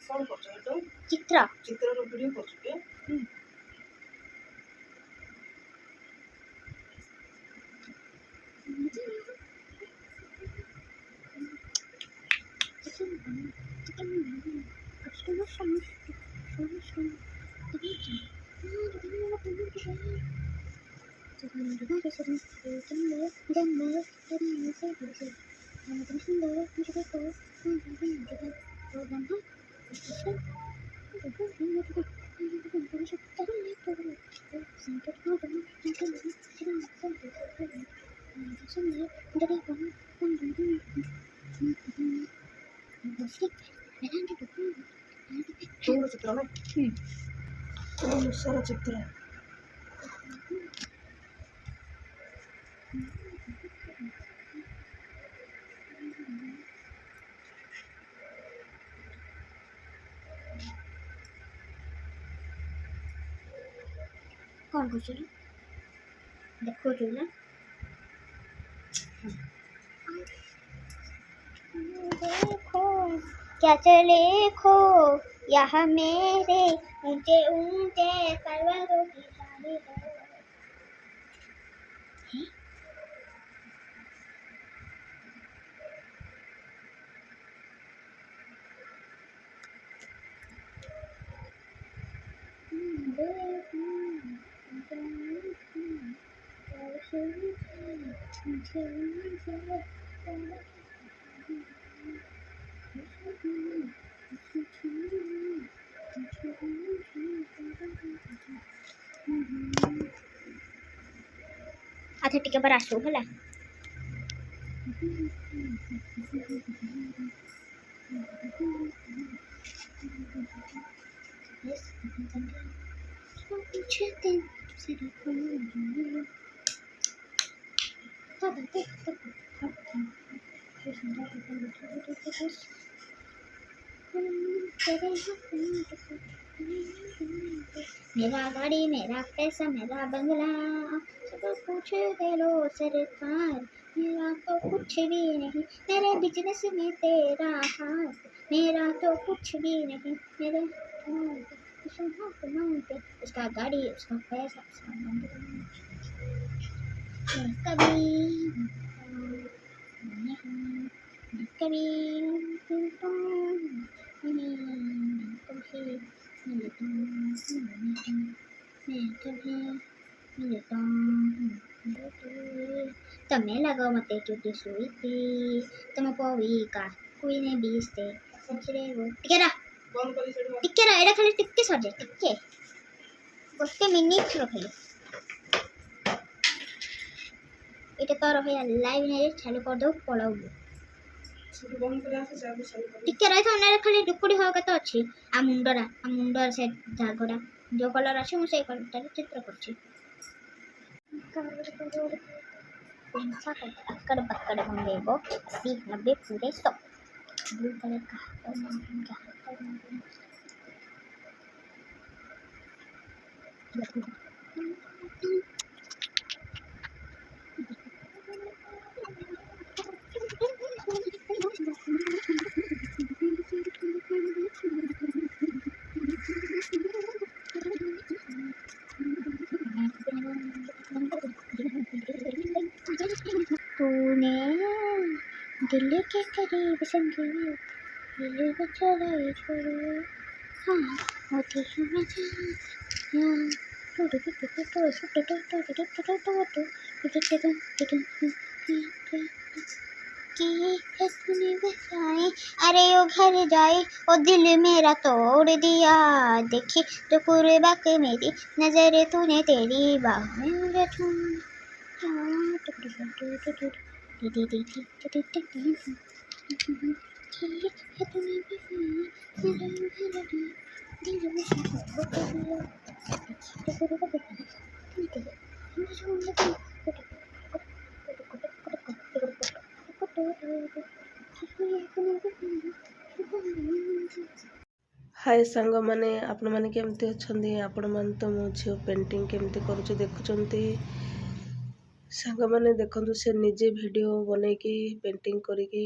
कौन कर तो चित्र चित्र रो वीडियो कर के चित्र में सारा चित्र है कौन कुछ देखो जो ना देखो क्या चले खो यहाँ मेरे ऊंचे ऊंचे पर्वतों की ढाली है। अच्छा ठीक है आसो भला मेरा गाड़ी मेरा पैसा मेरा बंगला सब कुछ दे लो सरकार मेरा तो कुछ भी नहीं मेरे बिजनेस में तेरा हाथ मेरा तो कुछ भी नहीं मेरे उसका गाड़ी उसका पैसा उसका बंगला कभी कभी તમે લગાવ મતે ક્યુટી સુઈતી તમે પવિકા કોઈને બીસ્તે સચરે ગો टिके रा एडा खाली टिके सजे टिके गोटे मिनिट रखले এটা তো রহে লাইভ নে চালু कर दो पळाऊ टिके रही था ना खाली डुकुडी हो के तो अछि आ मुंडरा से जागड़ा जो कलर अछि मु से कलर चित्र करछि पेंसा का अक्कड़ बक्कड़ बंदेबो 80 90 पूरे 100 ब्लू कलर का तूने दिल के करीब संगीत दिल को चलाए छोड़ो हाँ होती है मजा तूने बसाए अरे ओ घर जाए ओ दिल मेरा तोड़ दिया देखी जो कुर्बा के मेरी नजर तूने तेरी बाहों में छू हाय सांग माने आपण माने केमती अछंदी आपण मान तो मो झियो पेंटिंग केमती करूची देखुचंती सांग माने देखंतु से निजे वीडियो बने की पेंटिंग करी की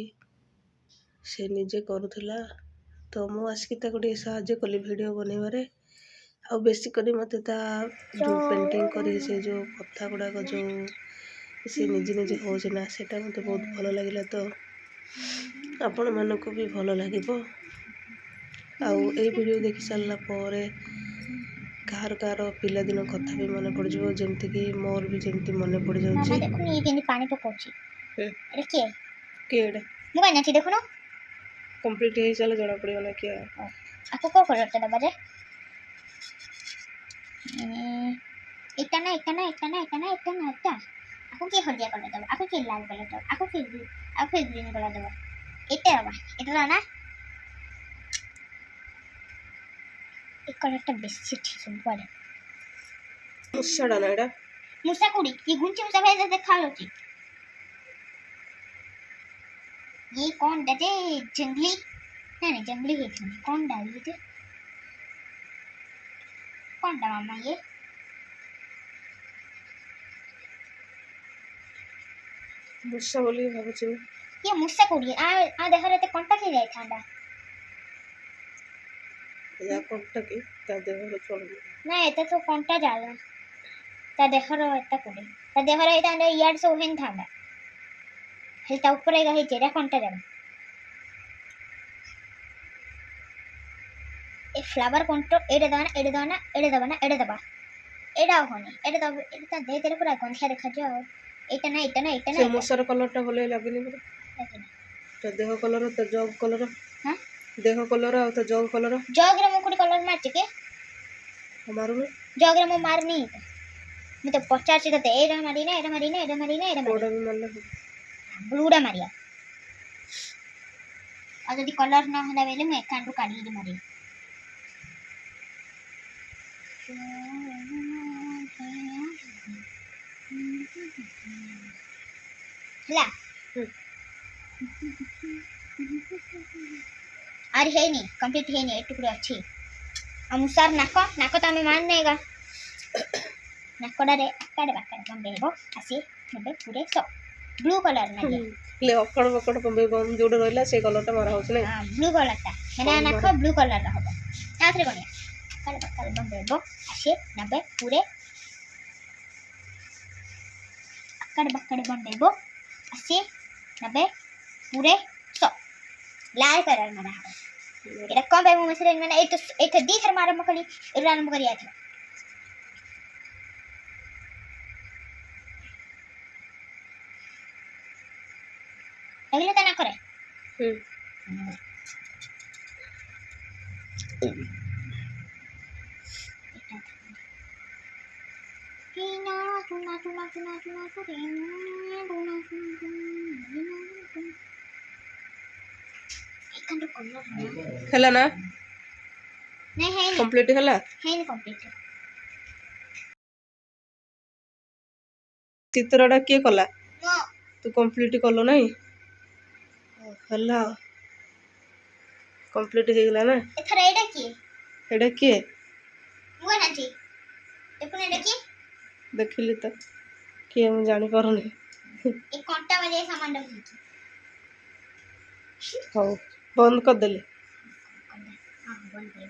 से निजे करूथला तो ମୁଁ ଆସିକି ତାକୁ ଟିକେ ସାହାଯ୍ୟ କଲି ଭିଡ଼ିଓ ବନେଇବାରେ। ଆଉ ବେଶୀ କରି ମୋତେ ତା ଯେଉଁ ପେଣ୍ଟିଂ କରି ସେ ଯେଉଁ କଥା ଗୁଡ଼ାକ ଯେଉଁ ସେ ନିଜେ ନିଜେ ହେଉଛି ନା ସେଇଟା ମୋତେ ବହୁତ ଭଲ ଲାଗିଲା। ତ ଆପଣମାନଙ୍କୁ ବି ଭଲ ଲାଗିବ। ଆଉ ଏଇ ଭିଡ଼ିଓ ଦେଖି ସାରିଲା ପରେ କାହାର କାହାର ପିଲାଦିନ କଥା ବି ମନେ ପଡ଼ିଯିବ, ଯେମିତିକି ମୋର ବି ଯେମିତି ମନେ ପଡ଼ିଯାଉଛି। ଦେଖୁନି ଇଏ କେମିତି ପାଣି ପକାଉଛି। ଏଟା କିଏ କିଏ ଏଇଟା ମୁଁ କାହିଁ ଜାଣିଛି ଦେଖୁନ। କମ୍ପ୍ଲିଟ୍ ହେଇସାରିଲେ ଜଣା ପଡ଼ିବ ନା କିଏ। ଆକୁ କେଉଁ କଲର୍ଟା ଦେବା ଯେ? ଏଇଟା ନା ଏଇଟା ନା ଏଇଟା ନା ଏଇଟା ନା ଏଇଟା ନା ଏଇଟା। ଆକୁ କିଏ ହଳଦିଆ କଲର୍ ଦେବ? ଆକୁ କିଏ ଲାଲ କଲର୍ ଦେବ? ଆକୁ କିଏ ଗ୍ରୀନ୍ କଲର୍ ଦେବ? ଏଇଟା ଦେବା। ଏଇଟା ନା এই কলারটা বেশি ঠিক পড়ে। ମୂଷାଟା ନା ଏଇଟା? মূষা কুড়ি ये गुंची মূষা ভাই দেখা যাচ্ছে। ये कौन डे जंगली नहीं जंगली है कौन डाल ये कौन डा मामा ये ମୂଷା ବୋଲି ଭାବୁଛି। ये ମୂଷା କୁଡି आ देख रहे थे कौनटा के जाए थांडा या कोनटा की ता देहर चढ़ ना एता तो कौनटा जाला ता देख रहा एता कुडे ता देख रहा एता ने यार सो हेन थांडा हेता ऊपर आएगा हे जेरा कौनटा जाला ए फ्लावर कौनटो एडे दबा ना एडे दबा ना एडे दबा ना एडे दबा एडा होने एडे दबा एटा दे तेरे पूरा गंधिया देखा जाओ एटा ना एटा ना एटा ना से मूषार कलरटा भले लागेनी मोर। तो देह कलर तो जग कलर हां देह कलर और तो जग कलर जग रे मुकुडी कलर मारचे के हमारो में जग रे मो मारनी मैं तो पचार से तो एडा मारी ना एडा मारी ना एडा मारी ना एडा कोडा भी मारले ब्लूडा मारिया आ जदी कलर ना होला बेले मैं कांडू काढी दे मारी ला अरे है नहीं कंप्लीट है नहीं एक टुकड़े अच्छी मुसार नाको नाको तो हमें मान देगा नाकोडा रे काडे बाकाडे बम देबो आसी नेबे पूरे सब ब्लू कलर ना ले अकड़ बकड़ बम्बे बम जोड़ रहला से कलरटा मारा होछ नै हां ब्लू कलर ता मैंने नाको ब्लू कलर रा होबो आथरे कोनिया काडे बाकाडे बम देबो आसी नेबे पूरे काडे बाकाडे बम देबो आसी नेबे पूरे सब लाल कलर मारा हो एटा कम पे मु मसरे मैंने एक दी थर मारा मकली एरा नम करिया था अगले तना करे टीना टूना टूना टूना टूना टूना टूना एकंदो कलर हैला ना नहीं है कंप्लीट हैला नहीं कंप्लीट चित्रटा के कला नो तू कंप्लीट कलो नहीं हैला कंप्लीट हो गेला ना एथरा एडा की एडा के मुगा नाची देखो एडा की देखिली तो के हम जानि परनी एक कांटा वाले सामान डाल हो बंद कर देले हां बंद कर